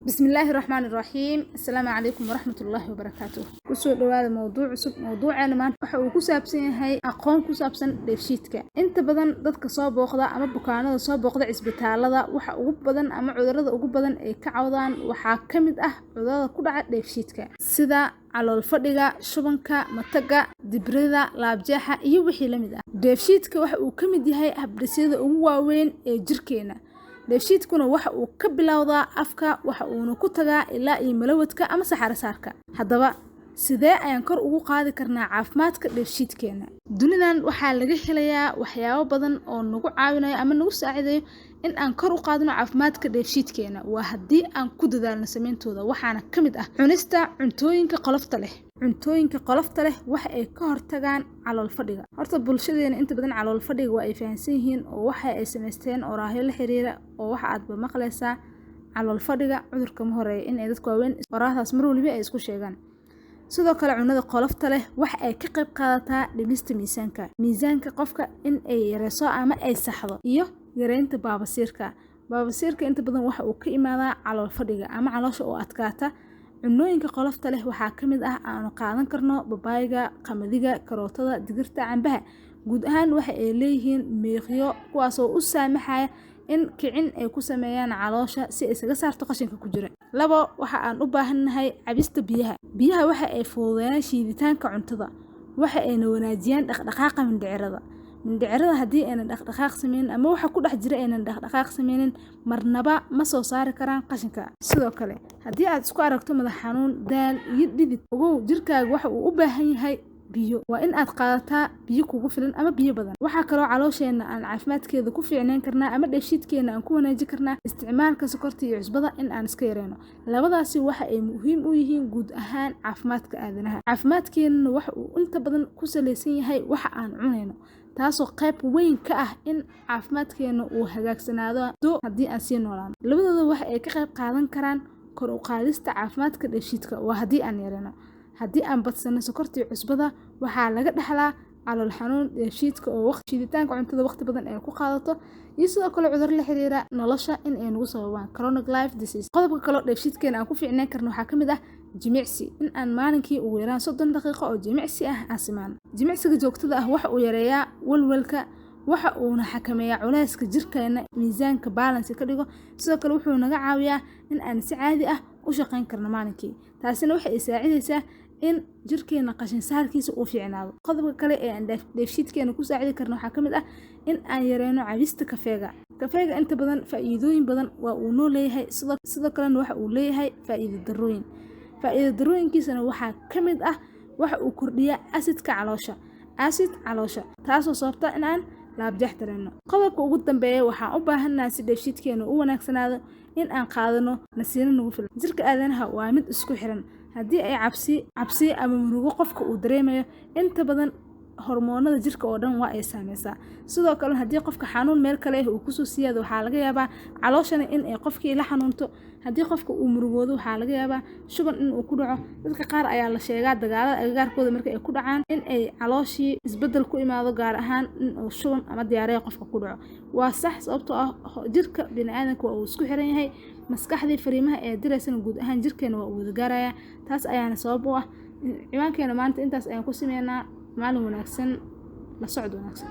بسم الله الرحمن الرحيم. السلام عليكم ورحمة الله وبركاته. كسو دواada موضوع cusub موضوعنا maanta waxa uu ku saabsan yahay aqoon ku saabsan dheefshiidka. Inta badan dadka soo booqda ama bukaanada soo booqda cisbitaalada waxa ugu badan ama cudurrada ugu badan ay ka cawdaan waxa kamid ah cudurrada ku dhaca dheefshiidka sida calool fadhiga, shubanka, mataga, dibrida, laabjeexa iyo wixii la mid ah. Dheefshiidka waxa uu kamid yahay habdhisyada ugu waaweyn ee jirkeena. dheefshiidkuna waxa uu ka bilowdaa afka waxa uuna ku tagaa ilaa iyo malawadka ama saxaro saarka. Haddaba sidee ayaan kor ugu qaadi karnaa caafimaadka dheefshiidkeena? Dunidan waxaa laga helayaa waxyaabo badan oo nagu caawinayo ama nagu saacidayo in aan kor u qaadno caafimaadka dheefshiidkeena. Waa haddii aan ku dadaalno sameentooda waxaana ka mid ah cunista cuntooyinka qolofta leh. cuntooyinka qolofta leh waxa ay ka hortagaan calool fadhiga. Horta bulshadeena inta badan calool fadhiga waa ay fahansan yihiin oo waxa ay sameysteen oraahyo la xiriira oo waxa aad ba maqlaysaa calool fadhiga cudurka ma horeeyo in ay dadku waaweyn oraahdaas mar waliba ay isku sheegaan. sidoo kale cunada qolofta leh waxa ay ka qayb qaadataa dhimista miisaanka qofka in ay yareyso ama ay saxdo iyo yareynta baabasiirka inta badan waxa uu ka imaadaa calool fadhiga ama caloosha oo adkaata. cunooyinka qolofta leh waxaa ka mid ah aanu qaadan karno babaayga, qamadiga, karootada, digirta, cambaha. guud ahaan waxa ay leeyihiin miiqyo kuwaas oo u saamaxaya in kicin ay ku sameeyaan caloosha si ay isaga saarto qashinka ku jira. labo waxa aan u baahannahay cabista biyaha waxa ay fududeeyaan shiiditaanka cuntada waxa ayna wanaajiyaan dhaqdhaqaaqa mindhicirada haddii aynan dhaqdhaqaaq sameynin ama waxa ku dhex jira aynan dhaqdhaqaaq sameynin marnaba ma soo saari karaan qashinka. sidoo kale haddii aad isku aragto madax xanuun, daal iyo dhidid, ogow jirkaaga waxa uu u baahan yahay biyo. waa in aad qaadataa biyo kugu filan ama biyo badan. waxaa kaloo caloosheena aan caafimaadkeeda ku fiicnaan karnaa ama dheefshiidkeena aan ku wanaajin karnaa isticmaalka sokorta iyo cusbada in aan iska yareyno. labadaasi waxa ay muhiim u yihiin guud ahaan caafimaadka aadanaha. caafimaadkeena waxa uu inta badan ku saleysan yahay waxa aan cunayno, taasoo qayb weyn ka ah in caafimaadkeena uu hagaagsanaado haddii aan sii noolaano. labadooda waxa ay ka qayb qaadan karaan kor u qaadista caafimaadka dheefshiidka waa haddii aan yareyno. haddii aan badsano sokorta iyo cusbada waxaa laga dhaxlaa calool xanuun, dheefshiidka oo shiiditaanka cuntada waqti badan ay ku qaadato iyo sidoo kale cudur la xiriira nolosha in ay nagu sababaan chronic life disease. qodobka kale dheefshiidkeena aan ku fiicnaan karno waxaa ka mid ah jimicsi. in aan maalinkii ugu yaraan 30 daqiiqo oo jimicsi ah aan sameeyno. jimicsiga joogtada ah waxa uu yareeyaa walwalka, waxa uuna xakameeyaa culayska jirkeena, miisaanka balance ka dhigo. sidoo kale wuxuu naga caawiyaa in aan si caadi ah u shaqeyn karno maalinkii. taasina waxa ay saacidaysaa in jirkeena qashin saarkiisa uu fiicnaado. qodobka kale ee aan dheefshiidkeena ku saacidi karno waxaa ka mid ah in aan yareyno cabista kafeega inta badan faa'iidooyin badan waa uu noo leeyahay, sidoo kalena waxa uu leeyahay faa'iido darooyinkiisana waxaa ka mid ah waxa uu kordhiyaa acidka caloosha taasoo sababta in aan laabjeex dareeno. qodobka ugu dambeeya waxaan u baahannahay si dheefshiidkeena u wanaagsanaado in aan qaadano nasiino nagu filan. jirka aadanaha waa mid isku xiran. haddii ay cabsi ama murugo qofka uu dareemayo inta badan hormoonada jirka oo dhan waa ay saameysaa. sidoo kale haddii qofka xanuun meel kale uu ku soo siyaado waxaa laga yaabaa calooshana in ay qofkii la xanuunto. haddii qofka uu murugoodo waxaa laga yaabaa shuban in uu ku dhaco. dadka qaar ayaa la sheegaa dagaalada agagaarkooda marka ay ku dhacaan in ay calooshii isbedel ku imaado, gaar ahaan in uu shuban ama diyaaryo qofka ku dhaco. waa sax sababtoo ah jirka bini'aadamka waa uu isku xiran yahay. maskaxdii fariimaha ee direysana guud ahaan jirkeena waa uu wada gaarayaa. taas ayaana sabab u ah ciwaankeena maanta intaas ayaan ku sameynaa. maalin wanaagsan, la socod wanaagsan.